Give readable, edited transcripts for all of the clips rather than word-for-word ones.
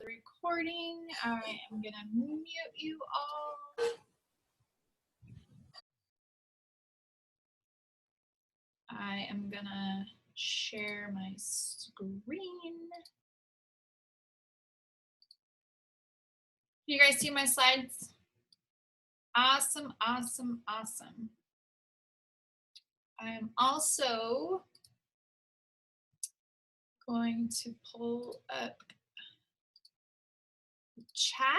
the recording. I am going to mute you all. I am going to share my screen. You guys see my slides? Awesome, awesome, awesome. I'm also going to pull up the chat.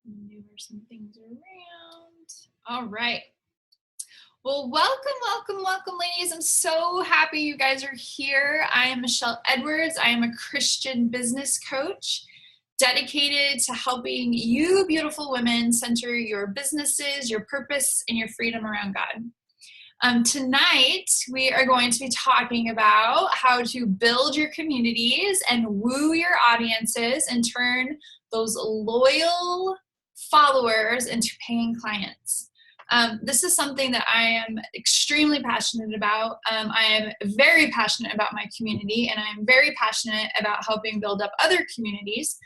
Maneuver some things around. All right. Well, welcome, ladies. I'm so happy you guys are here. I am Michelle Edwards. I am a Christian business coach dedicated to helping you beautiful women center your businesses, your purpose, and your freedom around God. Tonight, we are going to be talking about how to build your communities and woo your audiences and turn those loyal followers into paying clients. This is something that I am extremely passionate about. I am very passionate about my community, and I'm very passionate about helping build up other communities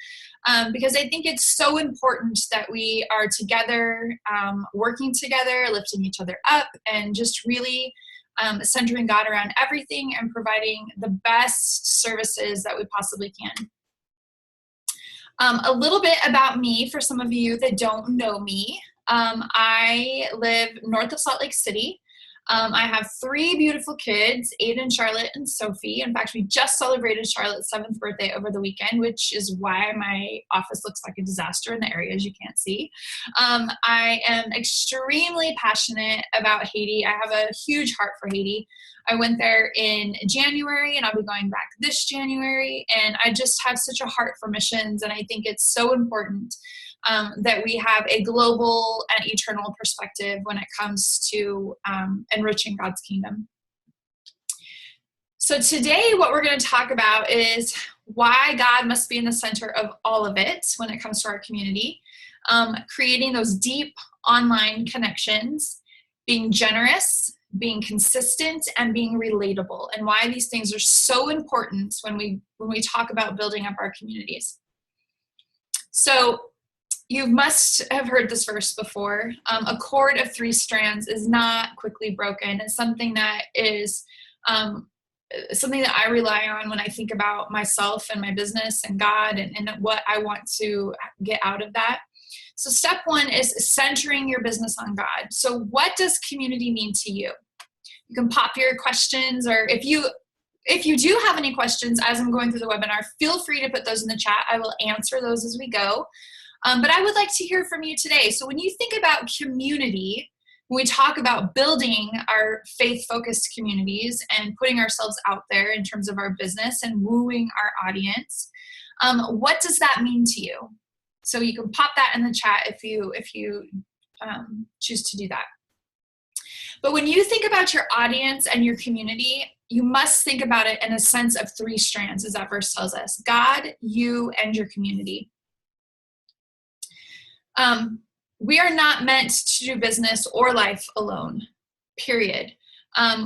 because I think it's so important that we are together, working together, lifting each other up, and just really centering God around everything and providing the best services that we possibly can. A little bit about me for some of you that don't know me. I live north of Salt Lake City. I have 3 beautiful kids, Aiden, Charlotte, and Sophie. In fact, we just celebrated Charlotte's 7th birthday over the weekend, which is why my office looks like a disaster in the areas you can't see. I am extremely passionate about Haiti. I have a huge heart for Haiti. I went there in January, and I'll be going back this January, and I just have such a heart for missions, and I think it's so important that we have a global and eternal perspective when it comes to enriching God's kingdom. So today what we're going to talk about is why God must be in the center of all of it when it comes to our community, creating those deep online connections, being generous, being consistent, and being relatable, and why these things are so important when we talk about building up our communities. So you must have heard this verse before. A cord of 3 strands is not quickly broken. It's something that is something that I rely on when I think about myself and my business and God and what I want to get out of that. So step 1 is centering your business on God. So what does community mean to you? You can pop your questions, or if you do have any questions as I'm going through the webinar, feel free to put those in the chat. I will answer those as we go. But I would like to hear from you today. So when you think about community, when we talk about building our faith-focused communities and putting ourselves out there in terms of our business and wooing our audience, what does that mean to you? So you can pop that in the chat if you choose to do that. But when you think about your audience and your community, you must think about it in a sense of 3 strands, as that verse tells us: God, you, and your community. We are not meant to do business or life alone, period.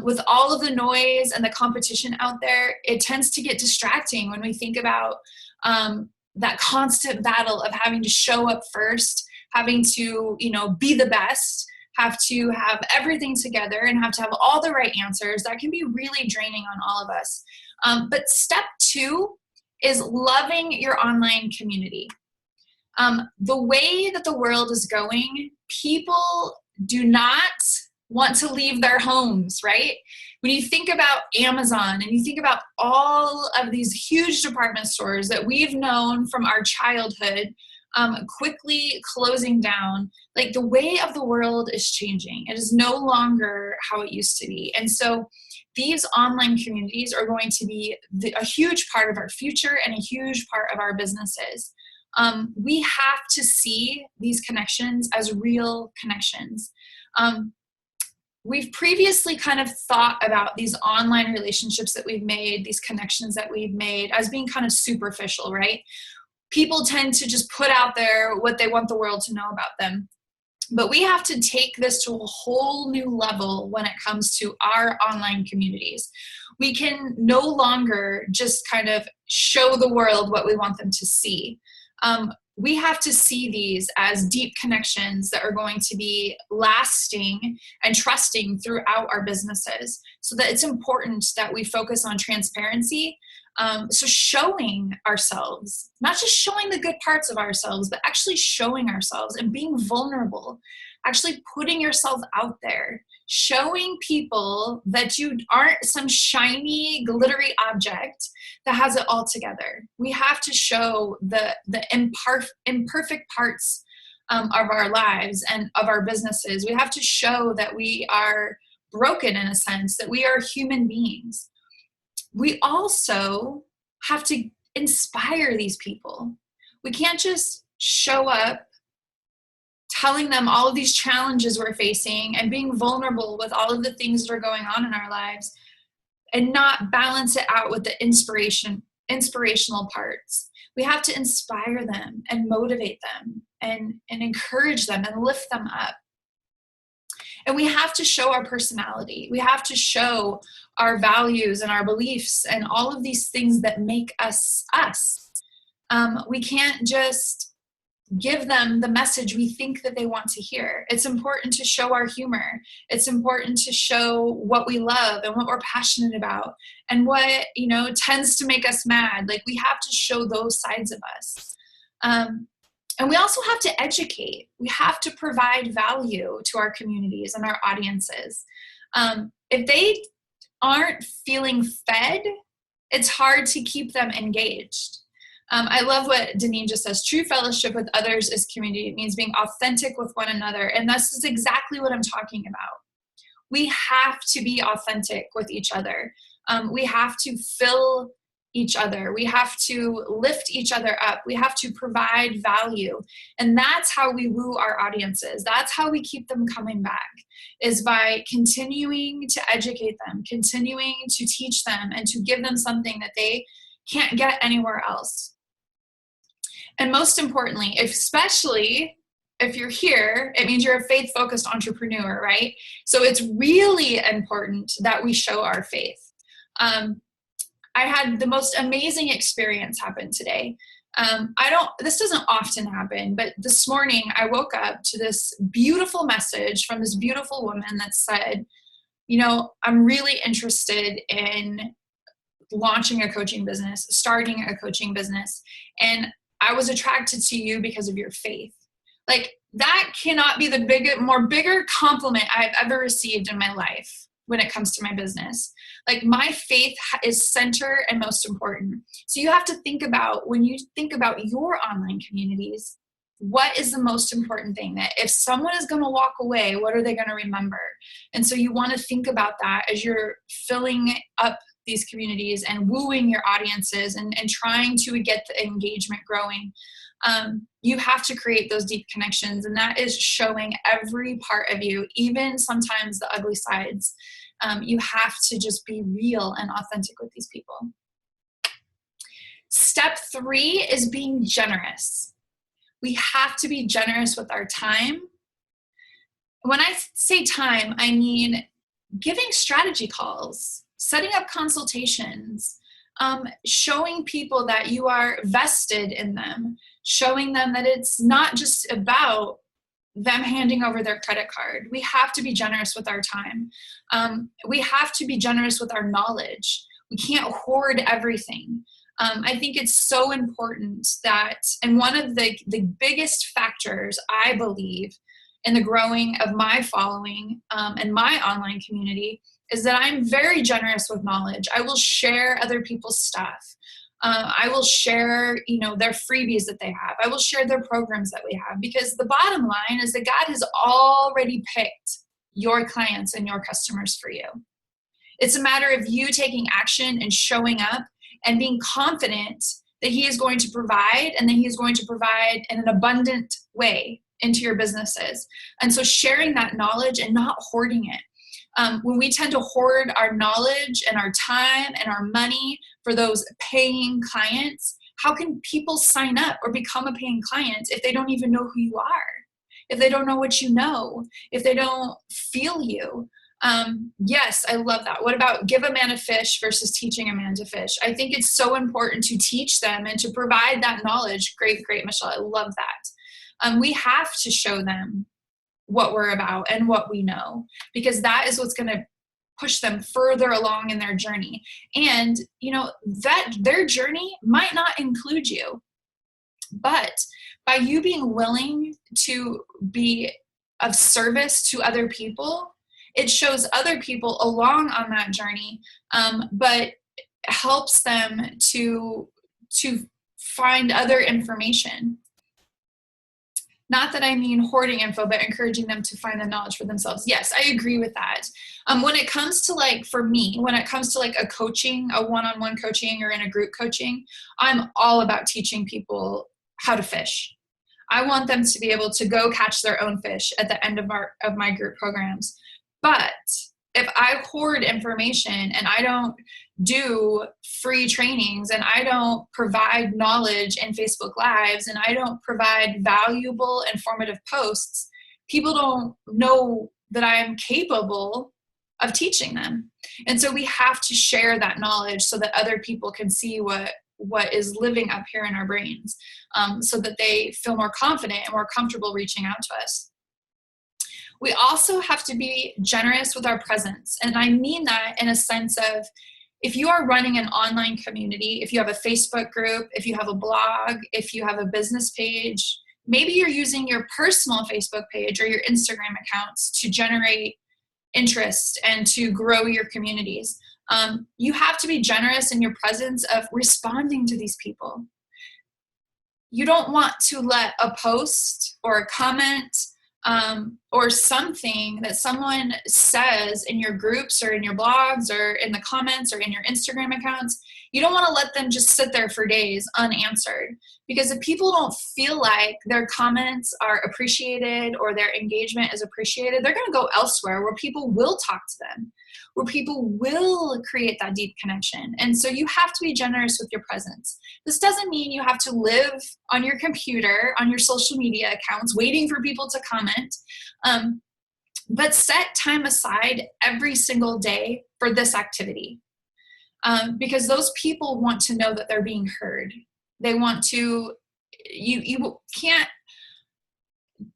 With all of the noise and the competition out there, it tends to get distracting when we think about that constant battle of having to show up first, having to, be the best, have to have everything together, and have to have all the right answers. That can be really draining on all of us. But step 2 is loving your online community. The way that the world is going, people do not want to leave their homes, right? When you think about Amazon and you think about all of these huge department stores that we've known from our childhood quickly closing down, like the way of the world is changing. It is no longer how it used to be. And so these online communities are going to be a huge part of our future and a huge part of our businesses. We have to see these connections as real connections. We've previously kind of thought about these online relationships that we've made, these connections that we've made, as being kind of superficial, right? People tend to just put out there what they want the world to know about them. But we have to take this to a whole new level when it comes to our online communities. We can no longer just kind of show the world what we want them to see. We have to see these as deep connections that are going to be lasting and trusting throughout our businesses. So that it's important that we focus on transparency. So showing ourselves, not just showing the good parts of ourselves, but actually showing ourselves and being vulnerable, actually putting yourself out there, showing people that you aren't some shiny, glittery object that has it all together. We have to show the imperfect parts of our lives and of our businesses. We have to show that we are broken in a sense, that we are human beings. We also have to inspire these people. We can't just show up telling them all of these challenges we're facing and being vulnerable with all of the things that are going on in our lives and not balance it out with the inspirational parts. We have to inspire them and motivate them and encourage them and lift them up. And we have to show our personality. We have to show our values and our beliefs and all of these things that make us us. We can't just give them the message we think that they want to hear. It's important to show our humor. It's important to show what we love and what we're passionate about and what, tends to make us mad. Like, we have to show those sides of us. And we also have to educate. We have to provide value to our communities and our audiences. If they aren't feeling fed, it's hard to keep them engaged. I love what Deneen just says. True fellowship with others is community. It means being authentic with one another. And this is exactly what I'm talking about. We have to be authentic with each other. We have to fill each other. We have to lift each other up. We have to provide value. And that's how we woo our audiences. That's how we keep them coming back, is by continuing to educate them, continuing to teach them and to give them something that they can't get anywhere else. And most importantly, especially if you're here, it means you're a faith-focused entrepreneur, right? So it's really important that we show our faith. I had the most amazing experience happen today. This doesn't often happen, but this morning I woke up to this beautiful message from this beautiful woman that said, I'm really interested in launching a coaching business, starting a coaching business. And I was attracted to you because of your faith. Like, that cannot be the bigger compliment I've ever received in my life when it comes to my business. Like, my faith is center and most important. So you have to think about, when you think about your online communities, what is the most important thing? That if someone is going to walk away, what are they going to remember? And so you want to think about that as you're filling up these communities and wooing your audiences and trying to get the engagement growing. You have to create those deep connections, and that is showing every part of you, even sometimes the ugly sides. You have to just be real and authentic with these people. Step 3 is being generous. We have to be generous with our time. When I say time, I mean giving strategy calls, setting up consultations, showing people that you are vested in them, showing them that it's not just about them handing over their credit card. We have to be generous with our time. We have to be generous with our knowledge. We can't hoard everything. I think it's so important that, and one of the biggest factors, I believe, in the growing of my following and my online community is that I'm very generous with knowledge. I will share other people's stuff. I will share, their freebies that they have. I will share their programs that we have, because the bottom line is that God has already picked your clients and your customers for you. It's a matter of you taking action and showing up and being confident that He is going to provide, and that He is going to provide in an abundant way into your businesses. And so sharing that knowledge and not hoarding it. When we tend to hoard our knowledge and our time and our money for those paying clients, how can people sign up or become a paying client if they don't even know who you are? if they don't know what you know, if they don't feel you. Yes, I love that. What about give a man a fish versus teaching a man to fish? I think it's so important to teach them and to provide that knowledge. Great, Michelle. I love that. We have to show them what we're about and what we know, because that is what's going to push them further along in their journey. And, that their journey might not include you, but by you being willing to be of service to other people, it shows other people along on that journey, but helps them to find other information. Not that I mean hoarding info, but encouraging them to find the knowledge for themselves. Yes, I agree with that. When it comes to for me, when it comes to a coaching, a one-on-one coaching or in a group coaching, I'm all about teaching people how to fish. I want them to be able to go catch their own fish at the end of my group programs. But if I hoard information and I don't do free trainings and I don't provide knowledge in Facebook Lives and I don't provide valuable, informative posts, people don't know that I am capable of teaching them. And so we have to share that knowledge so that other people can see what is living up here in our brains, so that they feel more confident and more comfortable reaching out to us. We also have to be generous with our presence. And I mean that in a sense of, if you are running an online community, if you have a Facebook group, if you have a blog, if you have a business page, maybe you're using your personal Facebook page or your Instagram accounts to generate interest and to grow your communities. You have to be generous in your presence of responding to these people. You don't want to let a post or a comment or something that someone says in your groups or in your blogs or in the comments or in your Instagram accounts, you don't want to let them just sit there for days unanswered. Because if people don't feel like their comments are appreciated or their engagement is appreciated, they're going to go elsewhere where people will talk to them, where people will create that deep connection. And so you have to be generous with your presence. This doesn't mean you have to live on your computer, on your social media accounts, waiting for people to comment. But set time aside every single day for this activity. Because those people want to know that they're being heard. They want to,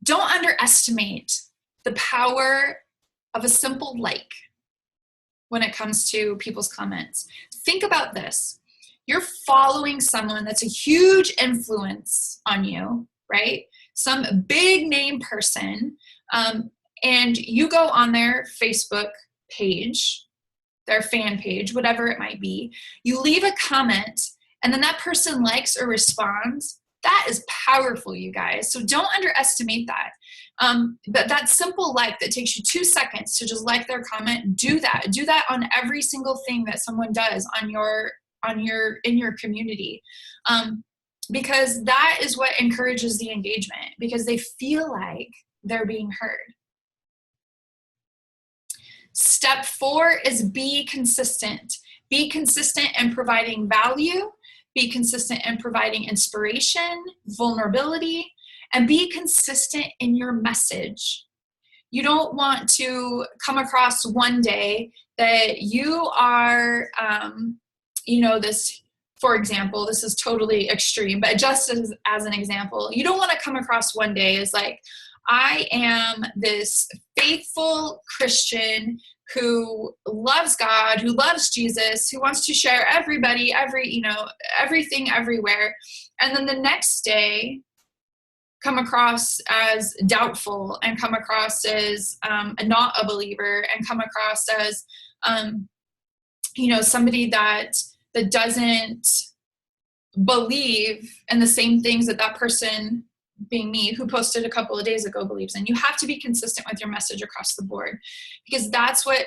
don't underestimate the power of a simple like when it comes to people's comments. Think about this. You're following someone that's a huge influence on you, right? Some big name person, and you go on their Facebook page, their fan page, whatever it might be, you leave a comment, and then that person likes or responds. That is powerful, you guys. So don't underestimate that. But that simple like that takes you 2 seconds to just like their comment, do that. Do that on every single thing that someone does in your community. Because that is what encourages the engagement, because they feel like they're being heard. Step 4 is be consistent. Be consistent in providing value, be consistent in providing inspiration, vulnerability, and be consistent in your message. You don't want to come across one day that you are, this, for example, this is totally extreme, but just as an example, you don't want to come across one day as like, I am this faithful Christian who loves God, who loves Jesus, who wants to share everybody, everything everywhere. And then the next day come across as doubtful and come across as not a believer and come across as, somebody that doesn't believe in the same things that person, being me, who posted a couple of days ago, believes in. You have to be consistent with your message across the board, because that's what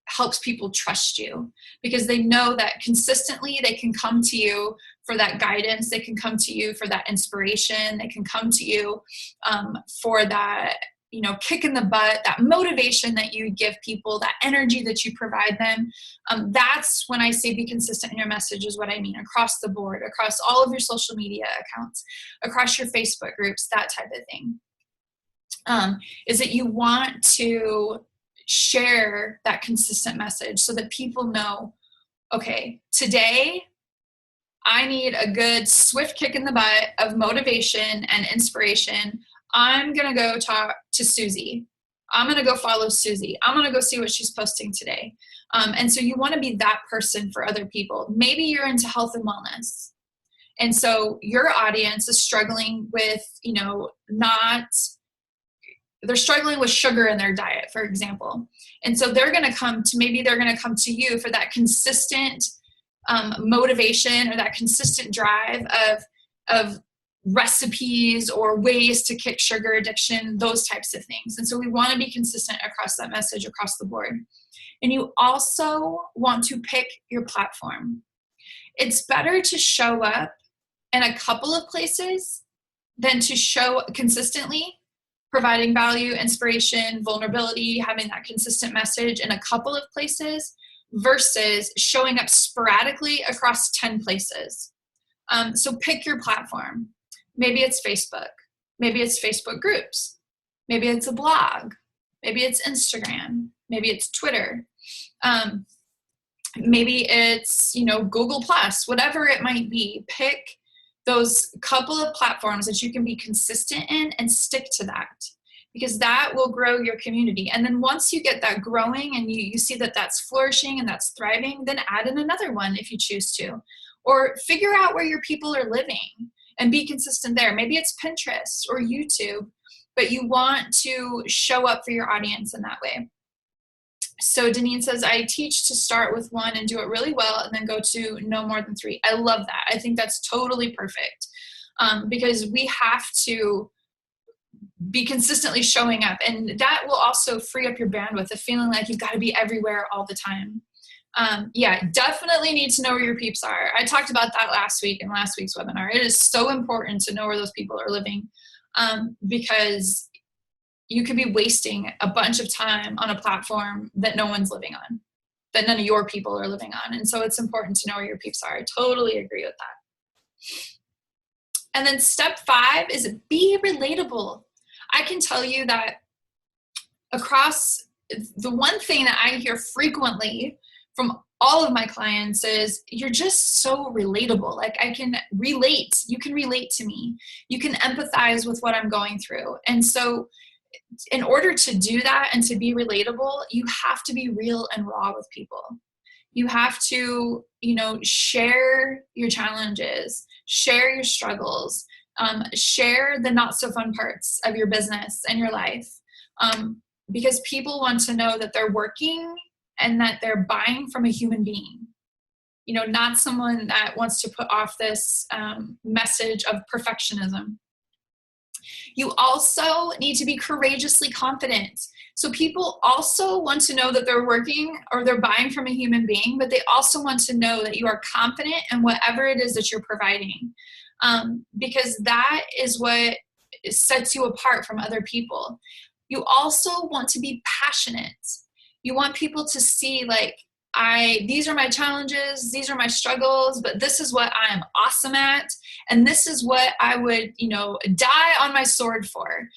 helps people trust you, because they know that consistently they can come to you for that guidance, they can come to you for that inspiration, they can come to you for that kick in the butt, that motivation that you give people, that energy that you provide them. That's when I say be consistent in your message, is what I mean, across the board, across all of your social media accounts, across your Facebook groups, that type of thing. is that you want to share that consistent message so that people know, okay, today I need a good swift kick in the butt of motivation and inspiration. I'm going to go talk to Susie. I'm going to go follow Susie. I'm going to go see what she's posting today. And so you want to be that person for other people. Maybe you're into health and wellness. And so your audience is struggling with, they're struggling with sugar in their diet, for example. And so they're going to come to you for that consistent motivation or that consistent drive of recipes or ways to kick sugar addiction, those types of things. And so we want to be consistent across that message across the board. And you also want to pick your platform. It's better to show up in a couple of places than to show consistently, providing value, inspiration, vulnerability, having that consistent message in a couple of places versus showing up sporadically across 10 places. So pick your platform. Maybe it's Facebook. Maybe it's Facebook groups. Maybe it's a blog. Maybe it's Instagram. Maybe it's Twitter. Maybe it's, Google Plus, whatever it might be. Pick those couple of platforms that you can be consistent in and stick to that, because that will grow your community. And then once you get that growing and you see that that's flourishing and that's thriving, then add in another one if you choose to. Or figure out where your people are living and be consistent there. Maybe it's Pinterest or YouTube, but you want to show up for your audience in that way. So Deneen says, I teach to start with one and do it really well and then go to no more than 3. I love that. I think that's totally perfect, because we have to be consistently showing up, and that will also free up your bandwidth of feeling like you've got to be everywhere all the time. Definitely need to know where your peeps are. I talked about that last week in last week's webinar. It is so important to know where those people are living, because you could be wasting a bunch of time on a platform that no one's living on, that none of your people are living on. And so it's important to know where your peeps are. I totally agree with that. And then step 5 is be relatable. I can tell you that across the one thing that I hear frequently from all of my clients is you're just so relatable. Like I can relate. You can relate to me. You can empathize with what I'm going through. And so in order to do that and to be relatable, you have to be real and raw with people. You have to, share your challenges, share your struggles, share the not so fun parts of your business and your life, because people want to know that they're working and that they're buying from a human being, not someone that wants to put off this message of perfectionism. You also need to be courageously confident. So people also want to know that they're working or they're buying from a human being, but they also want to know that you are confident in whatever it is that you're providing, because that is what sets you apart from other people. You also want to be passionate. You want people to see these are my challenges, these are my struggles, but this is what I am awesome at. And this is what I would, die on my sword for.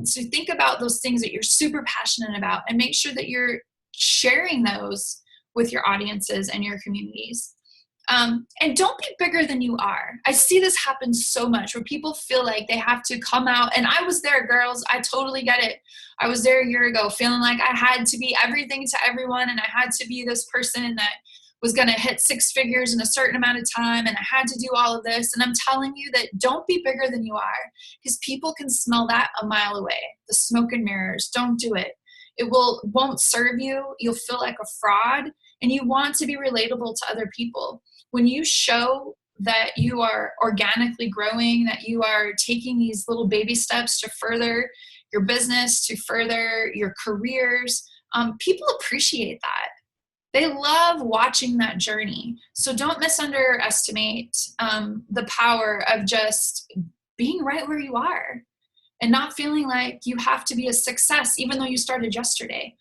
So think about those things that you're super passionate about and make sure that you're sharing those with your audiences and your communities. And don't be bigger than you are. I see this happen so much where people feel like they have to come out. And I was there, girls. I totally get it. I was there a year ago feeling like I had to be everything to everyone. And I had to be this person that was going to hit 6 figures in a certain amount of time. And I had to do all of this. And I'm telling you that don't be bigger than you are, because people can smell that a mile away. The smoke and mirrors. Don't do it. It won't serve you. You'll feel like a fraud. And you want to be relatable to other people. When you show that you are organically growing, that you are taking these little baby steps to further your business, to further your careers, people appreciate that. They love watching that journey. So don't misunderestimate the power of just being right where you are and not feeling like you have to be a success even though you started yesterday.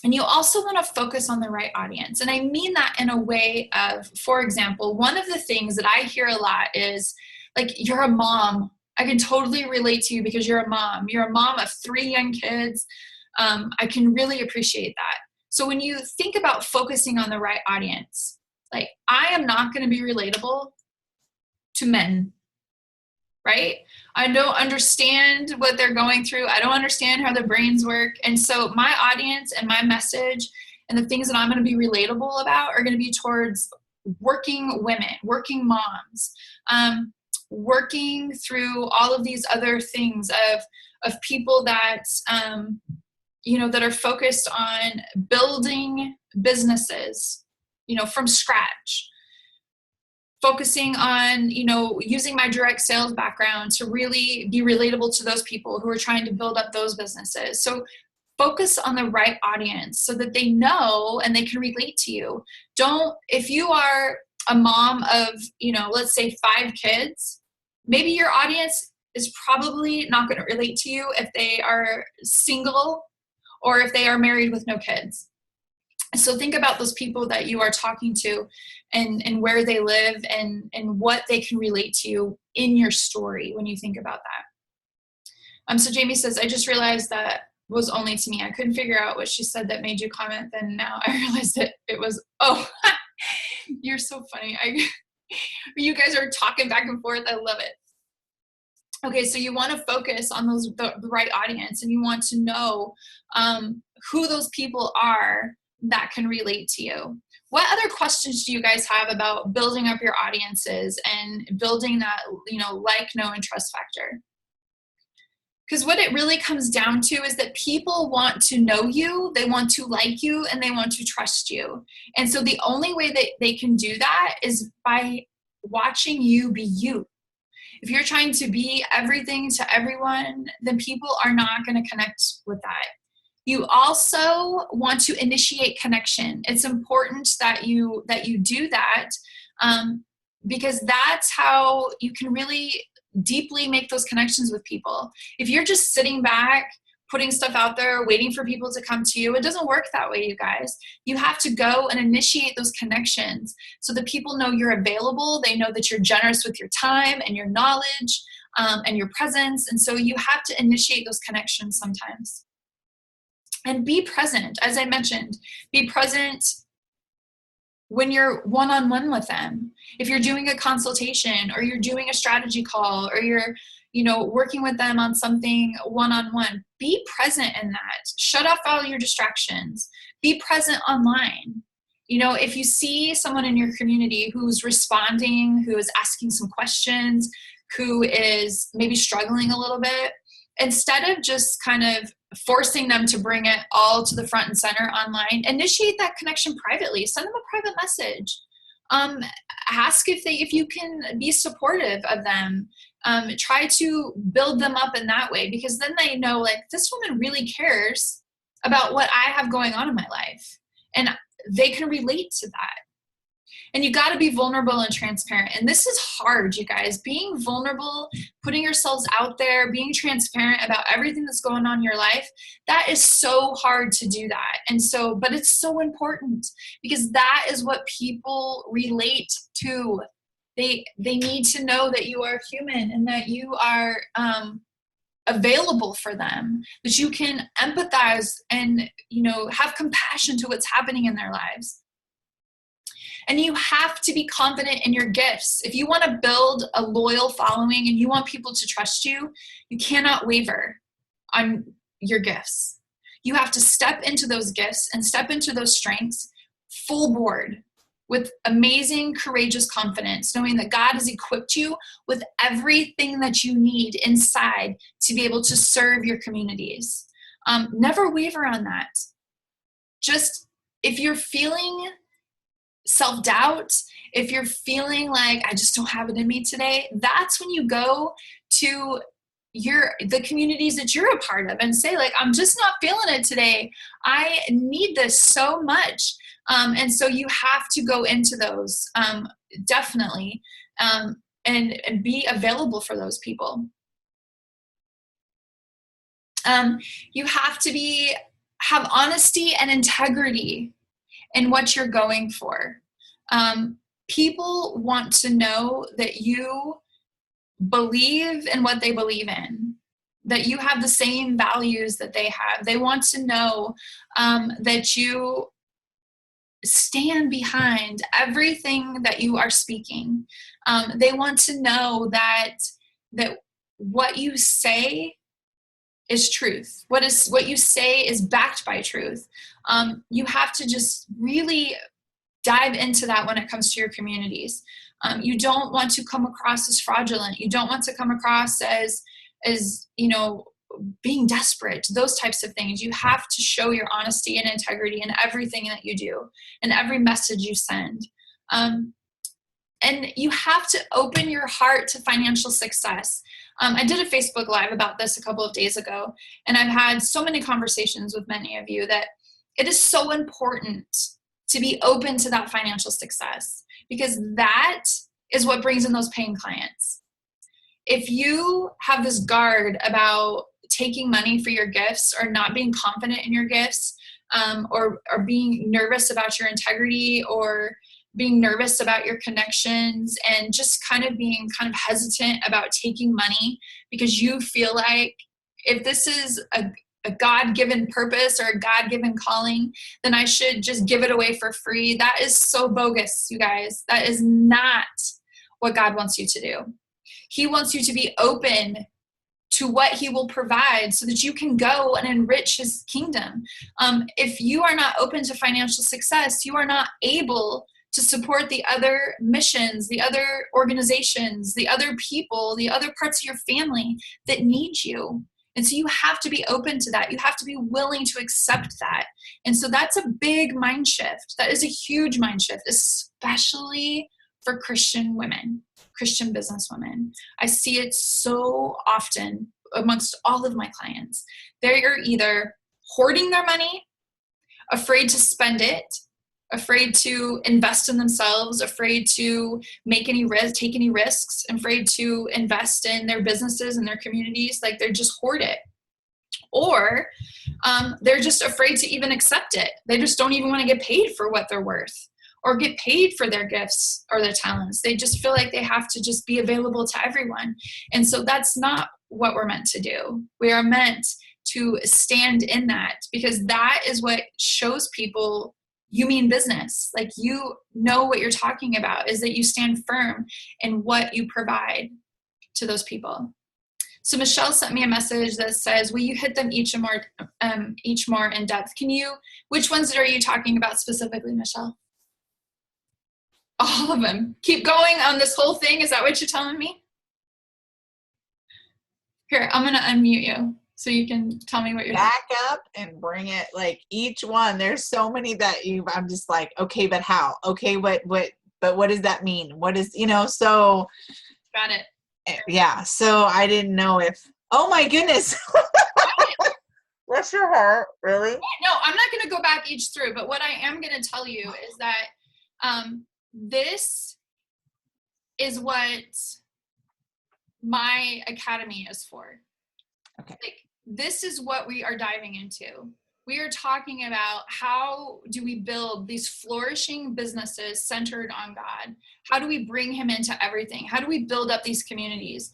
And you also want to focus on the right audience. And I mean that in a way of, for example, one of the things that I hear a lot is you're a mom I can totally relate to you because you're a mom. You're a mom of 3 young kids. I can really appreciate that. So when you think about focusing on the right audience, like, I am not going to be relatable to men, right? I don't understand what they're going through. I don't understand how their brains work. And so my audience and my message and the things that I'm going to be relatable about are going to be towards working women, working moms, working through all of these other things of people that, that are focused on building businesses, from scratch. Focusing on, using my direct sales background to really be relatable to those people who are trying to build up those businesses. So focus on the right audience so that they know and they can relate to you. If you are a mom of, let's say 5 kids, maybe your audience is probably not going to relate to you if they are single or if they are married with no kids. So think about those people that you are talking to and where they live and what they can relate to you in your story when you think about that. So Jamie says, I just realized that was only to me. I couldn't figure out what she said that made you comment. Then now I realized that it was, you're so funny. You guys are talking back and forth. I love it. Okay, so you want to focus on the right audience, and you want to know who those people are that can relate to you. What other questions do you guys have about building up your audiences and building that, like, know, and trust factor? Because what it really comes down to is that people want to know you, they want to like you, and they want to trust you. And so the only way that they can do that is by watching you be you. If you're trying to be everything to everyone, then people are not going to connect with that. You also want to initiate connection. It's important that you do that, because that's how you can really deeply make those connections with people. If you're just sitting back, putting stuff out there, waiting for people to come to you, it doesn't work that way, you guys. You have to go and initiate those connections so that people know you're available. They know that you're generous with your time and your knowledge and your presence. And so you have to initiate those connections sometimes. And be present, as I mentioned, be present when you're one-on-one with them. If you're doing a consultation or you're doing a strategy call or you're, working with them on something one-on-one, be present in that. Shut off all your distractions. Be present online. If you see someone in your community who's responding, who is asking some questions, who is maybe struggling a little bit, instead of just kind of forcing them to bring it all to the front and center online, initiate that connection privately. Send them a private message. Ask if you can be supportive of them. Try to build them up in that way, because then they know, like, this woman really cares about what I have going on in my life, and they can relate to that. And you got to be vulnerable and transparent. And this is hard, you guys. Being vulnerable, putting yourselves out there, being transparent about everything that's going on in your life, that is so hard to do that. But it's so important, because that is what people relate to. They need to know that you are human and that you are available for them, that you can empathize and, have compassion to what's happening in their lives. And you have to be confident in your gifts. If you want to build a loyal following and you want people to trust you, you cannot waver on your gifts. You have to step into those gifts and step into those strengths full board with amazing, courageous confidence, knowing that God has equipped you with everything that you need inside to be able to serve your communities. Never waver on that. Just, if you're feeling self-doubt, if you're feeling like, I just don't have it in me today, that's when you go to the communities that you're a part of and say, like, I'm just not feeling it today. I need this so much. And so you have to go into those, definitely, and be available for those people. You have to have honesty and integrity in what you're going for. People want to know that you believe in what they believe in, that you have the same values that they have. They want to know that you stand behind everything that you are speaking. They want to know that what you say is truth. What you say is backed by truth. You have to just really dive into that when it comes to your communities. You don't want to come across as fraudulent. You don't want to come across as being desperate, those types of things. You have to show your honesty and integrity in everything that you do and every message you send. And you have to open your heart to financial success. I did a Facebook Live about this a couple of days ago, and I've had so many conversations with many of you that it is so important to be open to that financial success, because that is what brings in those paying clients. If you have this guard about taking money for your gifts, or not being confident in your gifts, or being nervous about your integrity, or being nervous about your connections, and just being hesitant about taking money because you feel like if this is a God-given purpose or a God-given calling, then I should just give it away for free. That is so bogus, you guys. That is not what God wants you to do. He wants you to be open to what he will provide so that you can go and enrich his kingdom. If you are not open to financial success, you are not able to support the other missions, the other organizations, the other people, the other parts of your family that need you. And so you have to be open to that. You have to be willing to accept that. And so that's a big mind shift. That is a huge mind shift, especially for Christian women, Christian business women. I see it so often amongst all of my clients. They're either hoarding their money, afraid to spend it, afraid to invest in themselves, afraid to take any risks, afraid to invest in their businesses and their communities. Like, they're just hoard it. Or they're just afraid to even accept it. They just don't even want to get paid for what they're worth, or get paid for their gifts or their talents. They just feel like they have to just be available to everyone. And so that's not what we're meant to do. We are meant to stand in that, because that is what shows people you mean business. Like, you know what you're talking about, is that you stand firm in what you provide to those people. So Michelle sent me a message that says, will you hit them each more in depth? Which ones are you talking about specifically, Michelle? All of them. Keep going on this whole thing. Is that what you're telling me? Here, I'm going to unmute you so you can tell me what you're back up and bring it, like, each one. There's so many that I'm just like, okay, but how? Okay, but what does that mean? What is, so. Got it. Yeah. So I didn't know if, oh my goodness. Bless your heart. Really? No, I'm not going to go back each through, but what I am going to tell you is that this is what my academy is for. Okay. Like, this is what we are diving into. We are talking about how do we build these flourishing businesses centered on God? How do we bring him into everything? How do we build up these communities?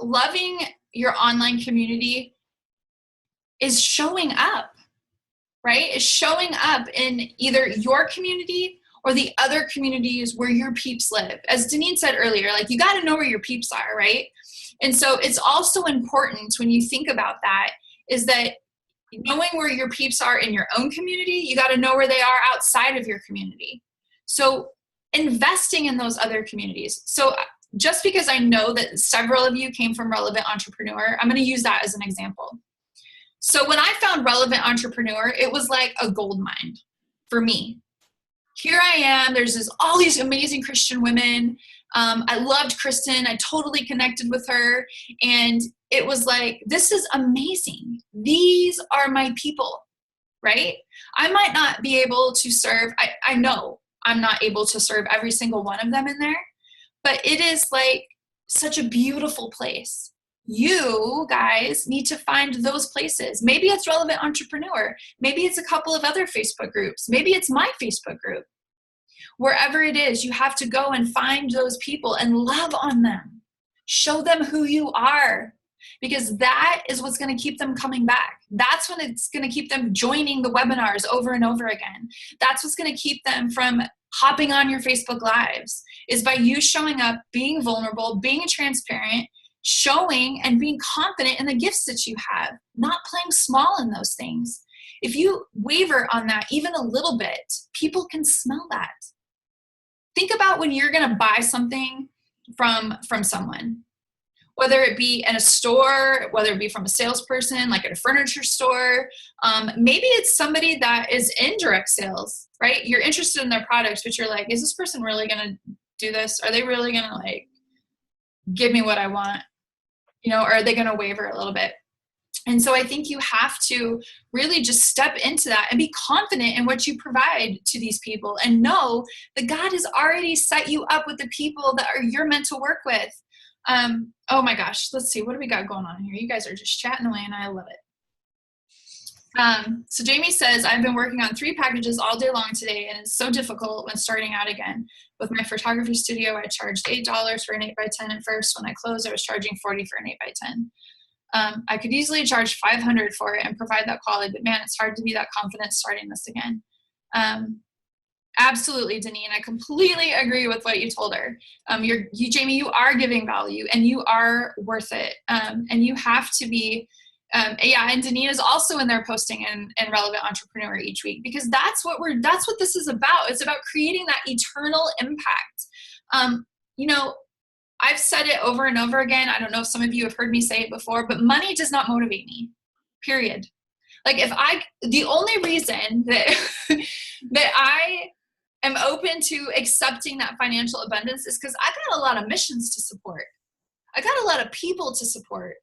Loving your online community is showing up, right? Is showing up in either your community or the other communities where your peeps live. As Deneen said earlier, like, you got to know where your peeps are, right? And so it's also important when you think about that, is that knowing where your peeps are in your own community, you got to know where they are outside of your community. So investing in those other communities. So just because I know that several of you came from Relevant Entrepreneur, I'm going to use that as an example. So when I found Relevant Entrepreneur, it was like a gold mine for me. Here I am, there's all these amazing Christian women. I loved Kristen. I totally connected with her. And it was like, this is amazing. These are my people, right? I might not be able to serve. I know I'm not able to serve every single one of them in there, but it is like such a beautiful place. You guys need to find those places. Maybe it's Relevant Entrepreneur. Maybe it's a couple of other Facebook groups. Maybe it's my Facebook group. Wherever it is, you have to go and find those people and love on them. Show them who you are, because that is what's going to keep them coming back. That's when it's going to keep them joining the webinars over and over again. That's what's going to keep them from hopping on your Facebook Lives, is by you showing up, being vulnerable, being transparent, showing and being confident in the gifts that you have, not playing small in those things. If you waver on that even a little bit, people can smell that. Think about when you're going to buy something from someone, whether it be in a store, whether it be from a salesperson, like at a furniture store. Maybe it's somebody that is in direct sales, right? You're interested in their products, but you're like, is this person really going to do this? Are they really going to like give me what I want? Or are they going to waver a little bit? And so I think you have to really just step into that and be confident in what you provide to these people, and know that God has already set you up with the people that you're meant to work with. Oh my gosh, let's see, what do we got going on here? You guys are just chatting away and I love it. So Jamie says, I've been working on 3 packages all day long today, and it's so difficult when starting out again. With my photography studio, I charged $8 for an 8x10 at first. When I closed, I was charging $40 for an 8x10. I could easily charge $500 for it and provide that quality, but man, it's hard to be that confident starting this again. Absolutely, Deneen. I completely agree with what you told her. Jamie, you are giving value and you are worth it. And you have to be, and Deneen is also in there posting in Relevant Entrepreneur each week, because that's what this is about. It's about creating that eternal impact. I've said it over and over again. I don't know if some of you have heard me say it before, but money does not motivate me, period. Like the only reason that that I am open to accepting that financial abundance is because I got a lot of missions to support. I got a lot of people to support.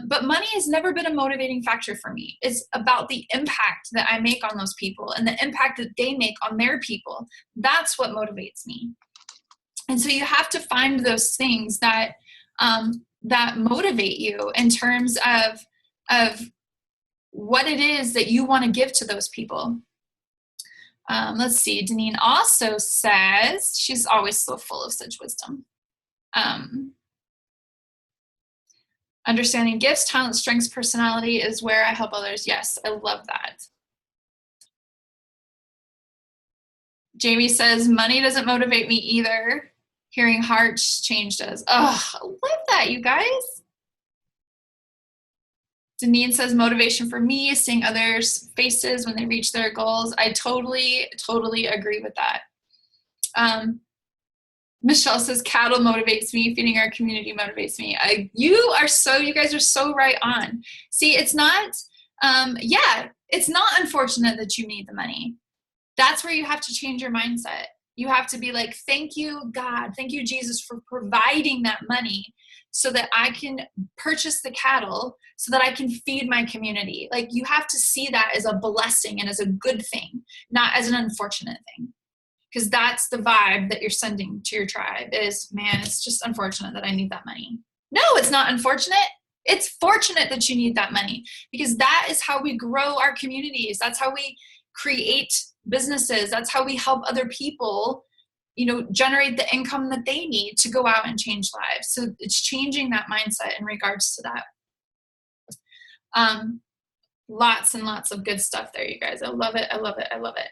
But money has never been a motivating factor for me. It's about the impact that I make on those people and the impact that they make on their people. That's what motivates me. And so you have to find those things that that motivate you in terms of what it is that you want to give to those people. Let's see. Deneen also says, she's always so full of such wisdom. Understanding gifts, talent, strengths, personality is where I help others. Yes, I love that. Jamie says, money doesn't motivate me either. Hearing hearts change does. Oh, I love that, you guys. Deneen says, motivation for me is seeing others' faces when they reach their goals. I totally, totally agree with that. Michelle says, cattle motivates me. Feeding our community motivates me. You guys are so right on. See, it's not, it's not unfortunate that you need the money. That's where you have to change your mindset. You have to be like, thank you, God. Thank you, Jesus, for providing that money so that I can purchase the cattle, so that I can feed my community. Like, you have to see that as a blessing and as a good thing, not as an unfortunate thing. Because that's the vibe that you're sending to your tribe is, man, it's just unfortunate that I need that money. No, it's not unfortunate. It's fortunate that you need that money, because that is how we grow our communities. That's how we create businesses. That's how we help other people, generate the income that they need to go out and change lives. So it's changing that mindset in regards to that. Lots and lots of good stuff there, you guys. I love it. I love it. I love it.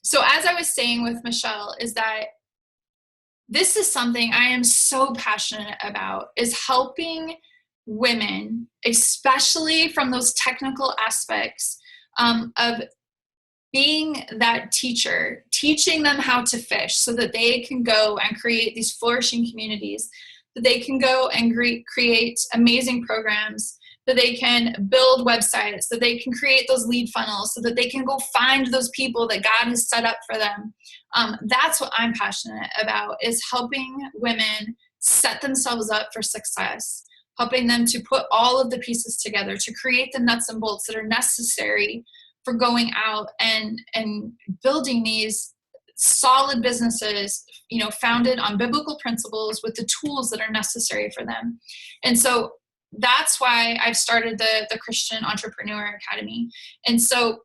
So as I was saying with Michelle, is that this is something I am so passionate about, is helping women, especially from those technical aspects of being that teacher, teaching them how to fish so that they can go and create these flourishing communities, that they can go and create amazing programs, that they can build websites, that they can create those lead funnels, so that they can go find those people that God has set up for them. That's what I'm passionate about, is helping women set themselves up for success, helping them to put all of the pieces together to create the nuts and bolts that are necessary for going out and building these solid businesses, founded on biblical principles with the tools that are necessary for them. And so that's why I've started the Christian Entrepreneur Academy. And so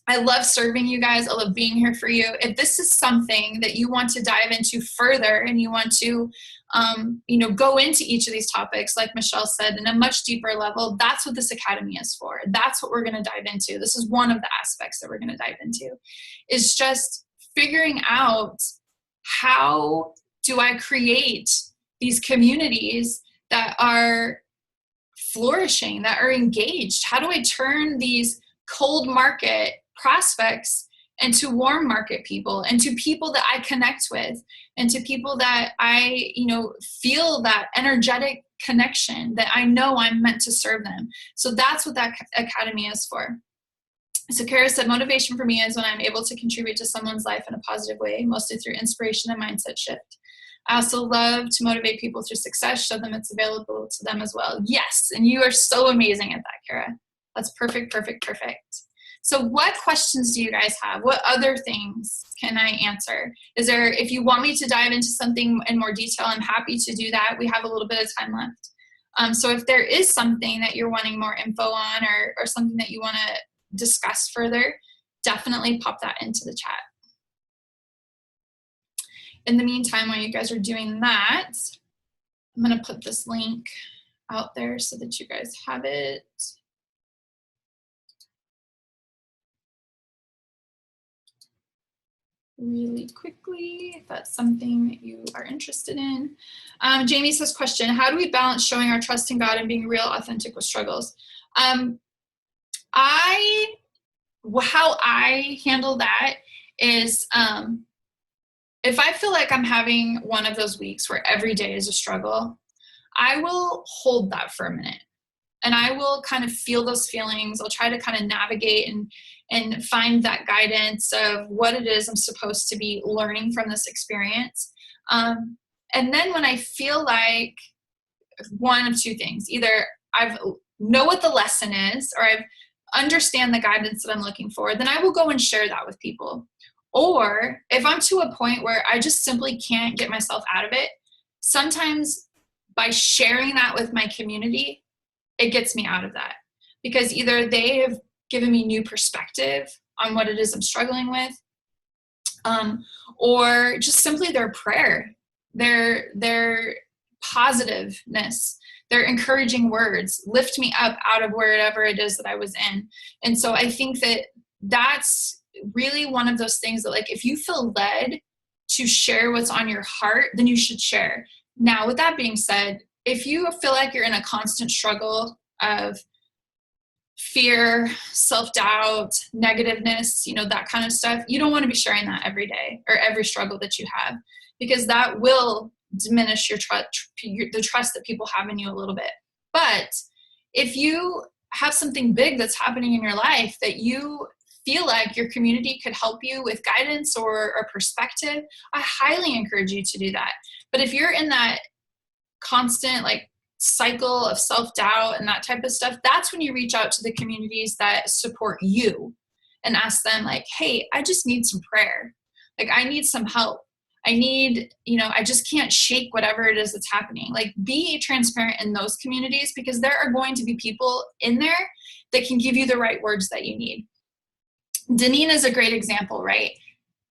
I love serving you guys. I love being here for you. If this is something that you want to dive into further and you want to, go into each of these topics, like Michelle said, in a much deeper level, that's what this academy is for. That's what we're going to dive into. This is one of the aspects that we're going to dive into, is just figuring out, how do I create these communities that are flourishing, that are engaged? How do I turn these cold market prospects into warm market people, and to people that I connect with, and to people that I, feel that energetic connection, that I know I'm meant to serve them. So that's what that academy is for. So Kara said, motivation for me is when I'm able to contribute to someone's life in a positive way, mostly through inspiration and mindset shift. I also love to motivate people through success, show them it's available to them as well. Yes, and you are so amazing at that, Kara. That's perfect, perfect, perfect. So what questions do you guys have? What other things can I answer? If you want me to dive into something in more detail, I'm happy to do that. We have a little bit of time left. So if there is something that you're wanting more info on, or something that you want to discuss further, definitely pop that into the chat. In the meantime, while you guys are doing that, I'm going to put this link out there so that you guys have it. Really quickly, if that's something that you are interested in. Jamie says, question, how do we balance showing our trust in God and being real, authentic with struggles? How I handle that is, if I feel like I'm having one of those weeks where every day is a struggle, I will hold that for a minute. And I will kind of feel those feelings. I'll try to kind of navigate and find that guidance of what it is I'm supposed to be learning from this experience. And then when I feel like one of two things, either I know what the lesson is, or I understand the guidance that I'm looking for, then I will go and share that with people. Or if I'm to a point where I just simply can't get myself out of it, sometimes by sharing that with my community, it gets me out of that, because either they have given me new perspective on what it is I'm struggling with, or just simply their prayer, their positiveness, their encouraging words lift me up out of wherever it is that I was in. And so I think that that's really one of those things that, like, if you feel led to share what's on your heart, then you should share. Now, with that being said, if you feel like you're in a constant struggle of fear, self-doubt, negativeness, that kind of stuff, you don't want to be sharing that every day or every struggle that you have, because that will diminish your the trust that people have in you a little bit. But if you have something big that's happening in your life that you feel like your community could help you with guidance or perspective, I highly encourage you to do that. But if you're in that constant cycle of self-doubt and that type of stuff, that's when you reach out to the communities that support you and ask them, hey, I just need some prayer. I need some help. I need, I just can't shake whatever it is that's happening. Be transparent in those communities, because there are going to be people in there that can give you the right words that you need. Deneen is a great example, right?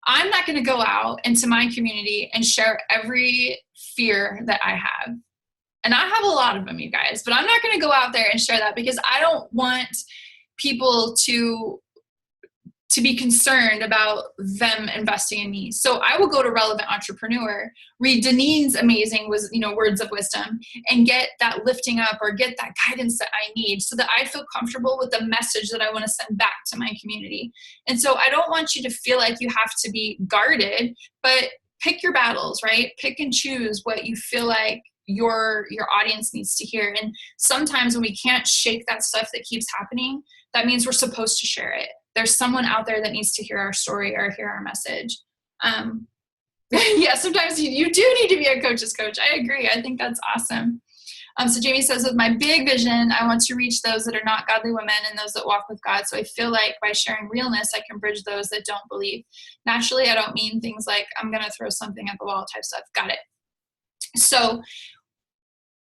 I'm not going to go out into my community and share every fear that I have. And I have a lot of them, you guys, but I'm not going to go out there and share that, because I don't want people to be concerned about them investing in me. So I will go to Relevant Entrepreneur, read Deneen's amazing words of wisdom, and get that lifting up or get that guidance that I need, so that I feel comfortable with the message that I want to send back to my community. And so I don't want you to feel like you have to be guarded, but pick your battles, right? Pick and choose what you feel like your audience needs to hear. And sometimes when we can't shake that stuff that keeps happening, that means we're supposed to share it. There's someone out there that needs to hear our story or hear our message. Yeah, sometimes you do need to be a coach's coach. I agree. I think that's awesome. So Jamie says, with my big vision, I want to reach those that are not godly women and those that walk with God. So I feel like by sharing realness, I can bridge those that don't believe. Naturally, I don't mean things like I'm going to throw something at the wall type stuff. Got it. So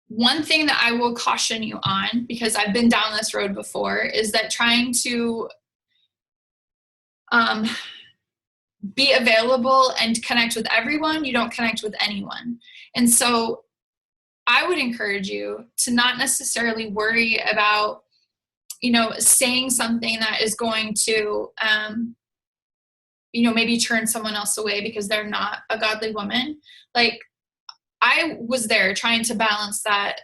one thing that I will caution you on, because I've been down this road before, is that trying to be available and connect with everyone. You don't connect with anyone. And so I would encourage you to not necessarily worry about, saying something that is going to, maybe turn someone else away because they're not a godly woman. Like, I was there trying to balance that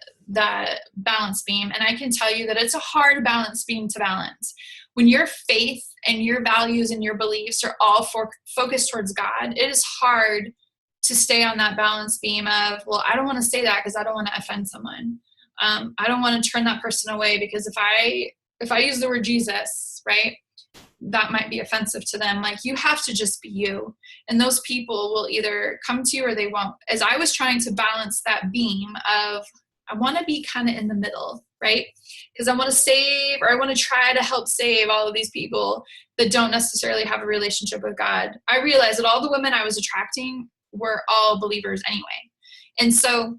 balance beam. And I can tell you that it's a hard balance beam to balance. When your faith and your values and your beliefs are all focused towards God, it is hard to stay on that balance beam of, well, I don't want to say that because I don't want to offend someone. I don't want to turn that person away because if I use the word Jesus, right, that might be offensive to them. Like, you have to just be you. And those people will either come to you or they won't. As I was trying to balance that beam of, I want to be kind of in the middle, right? Because I want to save, or I want to try to help save all of these people that don't necessarily have a relationship with God. I realized that all the women I was attracting were all believers anyway. And so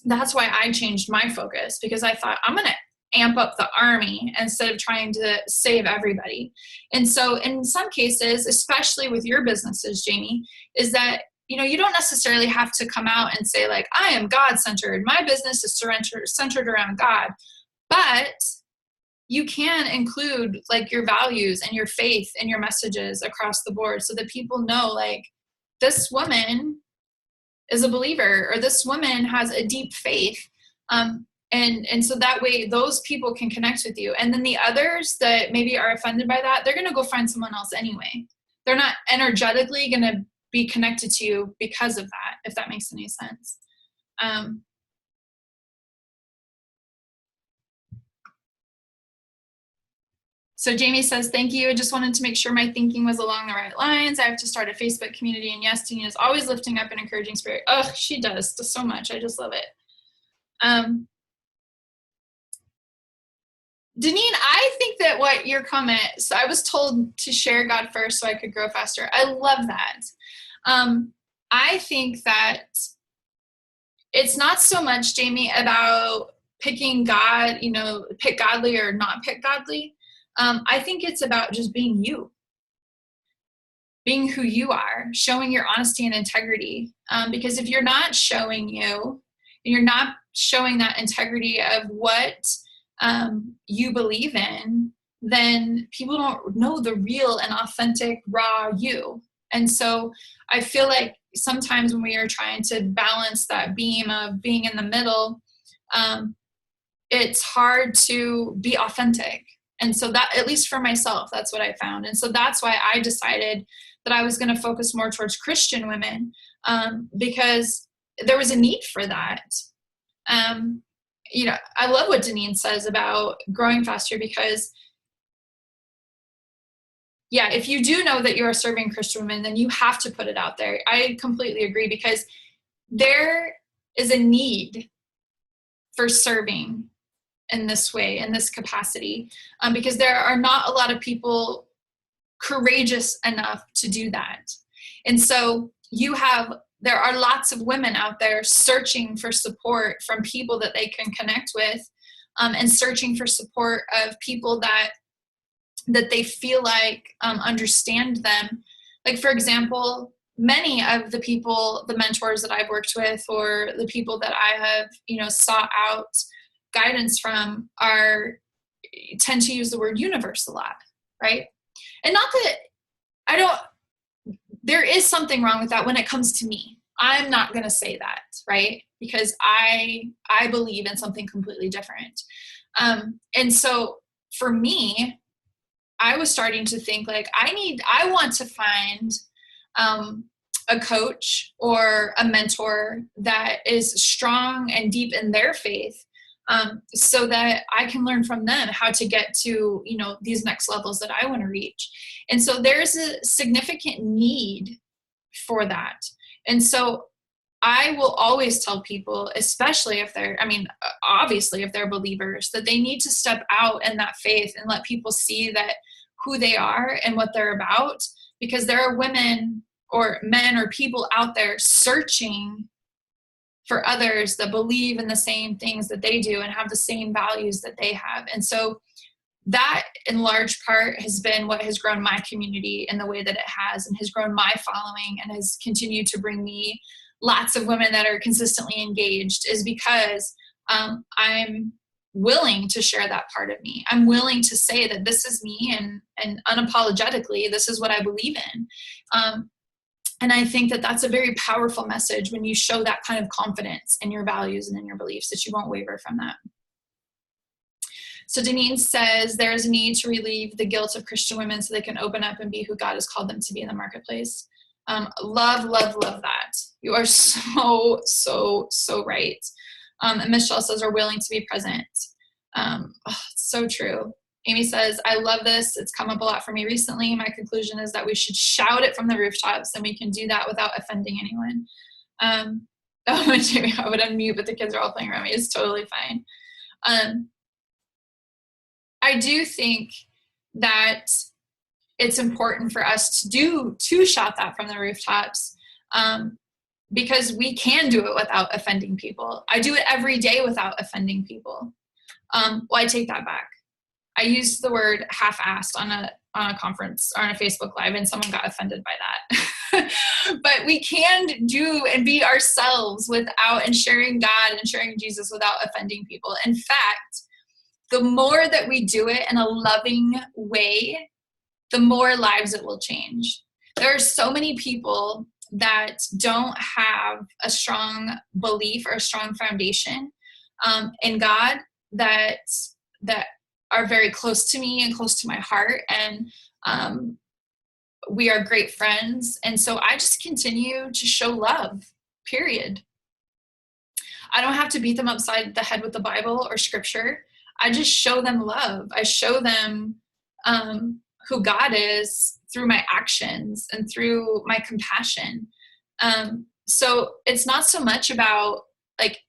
that's why I changed my focus, because I thought, I'm going to amp up the army instead of trying to save everybody. And so in some cases, especially with your businesses, Jamie, is that, you don't necessarily have to come out and say, like, I am God-centered. My business is centered around God. But you can include, like, your values and your faith and your messages across the board so that people know, like, this woman is a believer, or this woman has a deep faith. And so that way those people can connect with you. And then the others that maybe are offended by that, they're going to go find someone else anyway. They're not energetically going to be connected to you because of that, if that makes any sense. So Jamie says, thank you. I just wanted to make sure my thinking was along the right lines. I have to start a Facebook community, and yes, Deneen is always lifting up an encouraging spirit. Oh, she does so much. I just love it. Deneen, I think that what your comment, so I was told to share God first so I could grow faster. I love that. I think that it's not so much, Jamie, about picking God, pick godly or not pick godly. I think it's about just being you, being who you are, showing your honesty and integrity. Because if you're not showing you, and you're not showing that integrity of what you believe in, then people don't know the real and authentic, raw you. And so I feel like sometimes when we are trying to balance that beam of being in the middle, it's hard to be authentic. And so that, at least for myself, that's what I found. And so that's why I decided that I was going to focus more towards Christian women, because there was a need for that. I love what Deneen says about growing faster, because if you do know that you are serving Christian women, then you have to put it out there. I completely agree, because there is a need for serving in this way, in this capacity, because there are not a lot of people courageous enough to do that. And so there are lots of women out there searching for support from people that they can connect with, and searching for support of people that they feel like understand them. Like, for example, many of the people, the mentors that I've worked with, or the people that I have, sought out guidance from, tend to use the word universe a lot, right? And not that there is something wrong with that when it comes to me. I'm not going to say that, right? Because I believe in something completely different. And so for me, I was starting to think, like, I want to find a coach or a mentor that is strong and deep in their faith, so that I can learn from them how to get to, these next levels that I want to reach. And so there's a significant need for that. And so I will always tell people, especially if obviously if they're believers, that they need to step out in that faith and let people see that who they are and what they're about, because there are women or men or people out there searching for others that believe in the same things that they do and have the same values that they have. And so that in large part has been what has grown my community in the way that it has, and has grown my following, and has continued to bring me lots of women that are consistently engaged, is because I'm willing to share that part of me. I'm willing to say that this is me, and unapologetically, this is what I believe in. And I think that that's a very powerful message when you show that kind of confidence in your values and in your beliefs, that you won't waver from that. So Deneen says there is a need to relieve the guilt of Christian women so they can open up and be who God has called them to be in the marketplace. Love that. You are so right. And Michelle says are willing to be present. It's so true. Amy says, I love this. It's come up a lot for me recently. My conclusion is that we should shout it from the rooftops, and we can do that without offending anyone. Jamie, I would unmute, but the kids are all playing around me. It's totally fine. I do think that it's important for us to shout that from the rooftops, because we can do it without offending people. I do it every day without offending people. Well, I take that back. I used the word half-assed on a conference or on a Facebook Live, and someone got offended by that. But we can do and be ourselves without, and sharing God and sharing Jesus without offending people. In fact, the more that we do it in a loving way, the more lives it will change. There are so many people that don't have a strong belief or a strong foundation in God that are very close to me and close to my heart, and we are great friends. And so I just continue to show love, period. I don't have to beat them upside the head with the Bible or scripture. I just show them love. I show them who God is through my actions and through my compassion. So it's not so much about like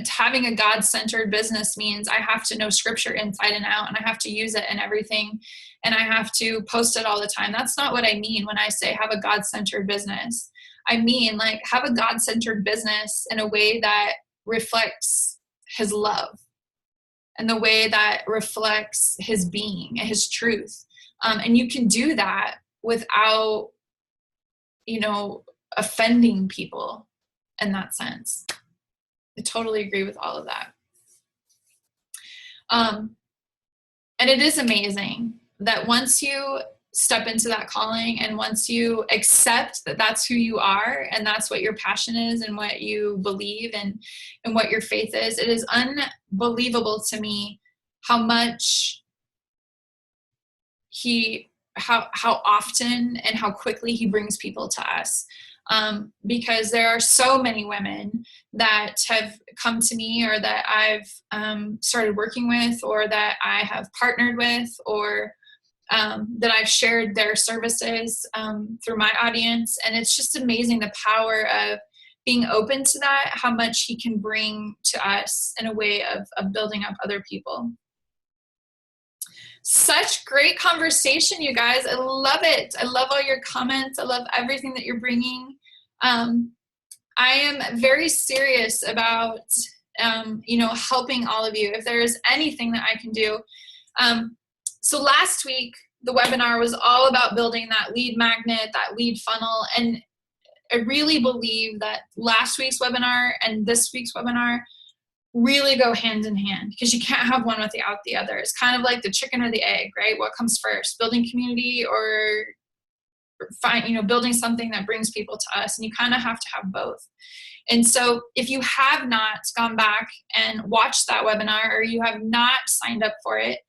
having a God-centered business means I have to know scripture inside and out, and I have to use it in everything, and I have to post it all the time. That's not what I mean when I say have a God-centered business. I mean, like, have a God-centered business in a way that reflects his love, and the way that reflects his being and his truth. And you can do that without, offending people in that sense. I totally agree with all of that. And it is amazing that once you step into that calling, and once you accept that that's who you are, and that's what your passion is, and what you believe, and what your faith is, it is unbelievable to me how much how often and how quickly he brings people to us. Because there are so many women that have come to me, or that I've started working with, or that I have partnered with, or that I've shared their services through my audience. And it's just amazing the power of being open to that, how much he can bring to us in a way of building up other people. Such great conversation, you guys. I love it. I love all your comments. I love everything that you're bringing. I am very serious about, helping all of you. If there is anything that I can do. So last week, the webinar was all about building that lead magnet, that lead funnel. And I really believe that last week's webinar and this week's webinar really go hand in hand, because you can't have one without the other. It's kind of like the chicken or the egg, right? What comes first, building community or building something that brings people to us? And you kind of have to have both. And so if you have not gone back and watched that webinar, or you have not signed up for it,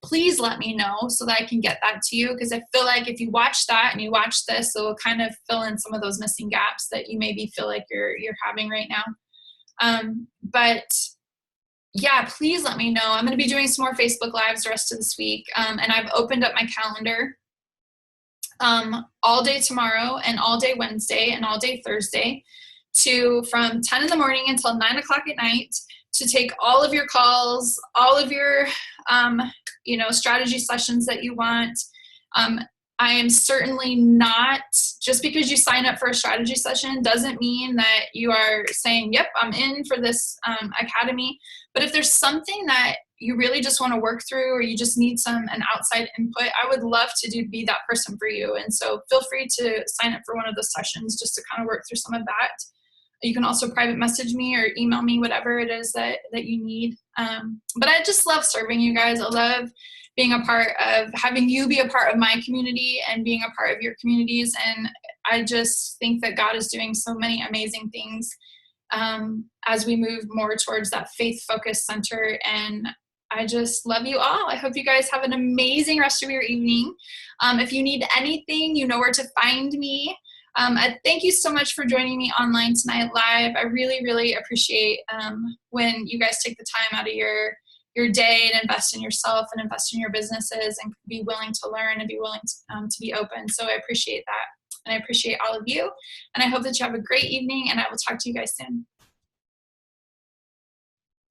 please let me know so that I can get that to you. Because I feel like if you watch that and you watch this, it will kind of fill in some of those missing gaps that you maybe feel like you're having right now. But yeah, please let me know. I'm going to be doing some more Facebook Lives the rest of this week. And I've opened up my calendar all day tomorrow, and all day Wednesday, and all day Thursday, from 10 in the morning until 9 o'clock at night, to take all of your calls, all of your, strategy sessions that you want. I am certainly not, just because you sign up for a strategy session doesn't mean that you are saying, yep, I'm in for this academy. But if there's something that you really just want to work through, or you just need an outside input, I would love to be that person for you. And so feel free to sign up for one of the sessions just to kind of work through some of that. You can also private message me or email me, whatever it is that you need. But I just love serving you guys. I love being a part of, having you be a part of my community and being a part of your communities. And I just think that God is doing so many amazing things as we move more towards that faith-focused center. And I just love you all. I hope you guys have an amazing rest of your evening. If you need anything, you know where to find me. Thank you so much for joining me online tonight live. I really, really appreciate when you guys take the time out of your day and invest in yourself and invest in your businesses and be willing to learn and be willing to be open. So I appreciate that. And I appreciate all of you. And I hope that you have a great evening, and I will talk to you guys soon.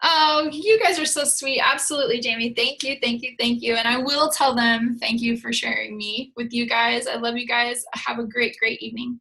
Oh, you guys are so sweet. Absolutely, Jamie. Thank you, thank you, thank you. And I will tell them thank you for sharing me with you guys. I love you guys. Have a great, great evening.